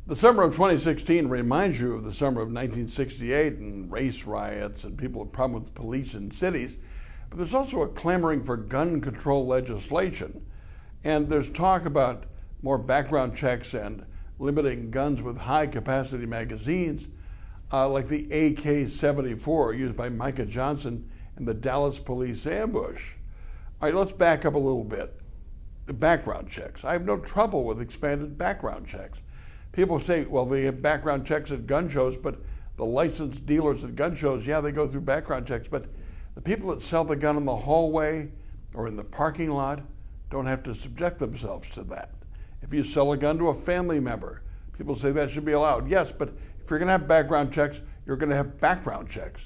The summer of 2016 reminds you of the summer of 1968 and race riots and people with problems with police in cities. But there's also a clamoring for gun control legislation. And there's talk about more background checks and limiting guns with high-capacity magazines, like the AK-74 used by Micah Johnson in the Dallas police ambush. All right, let's back up a little bit. The background checks. I have no trouble with expanded background checks. People say, well, they have background checks at gun shows, but the licensed dealers at gun shows, yeah, they go through background checks, but the people that sell the gun in the hallway or in the parking lot don't have to subject themselves to that. If you sell a gun to a family member, people say that should be allowed. Yes, but if you're going to have background checks, you're going to have background checks.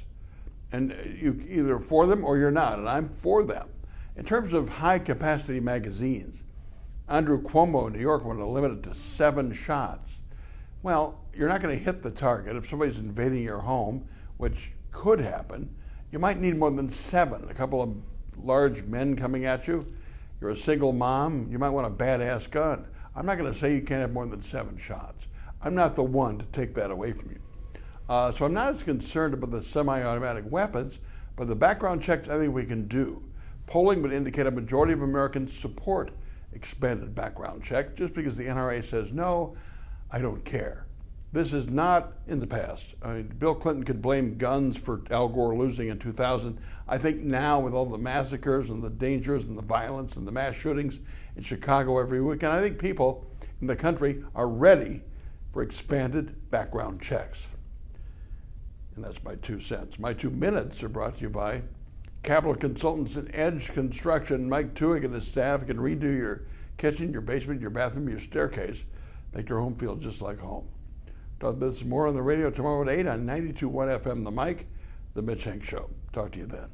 And you either for them or you're not, and I'm for them. In terms of high-capacity magazines, Andrew Cuomo in New York wanted to limit it to 7 shots. Well, you're not going to hit the target. If somebody's invading your home, which could happen, you might need more than 7. A couple of large men coming at you. You're a single mom, you might want a badass gun. I'm not going to say you can't have more than 7 shots. I'm not the one to take that away from you. So I'm not as concerned about the semi-automatic weapons, but the background checks I think we can do. Polling would indicate a majority of Americans support expanded background check. Just because the NRA says no, I don't care. This is not in the past. I mean, Bill Clinton could blame guns for Al Gore losing in 2000. I think now with all the massacres and the dangers and the violence and the mass shootings in Chicago every weekend, I think people in the country are ready for expanded background checks. And that's my 2 cents. My 2 minutes are brought to you by Capital Consultants and Edge Construction. Mike Tuig and his staff can redo your kitchen, your basement, your bathroom, your staircase, make your home feel just like home. Talk about this more on the radio tomorrow at 8 on 92.1 FM, The Mike, The Mitch Henck Show. Talk to you then.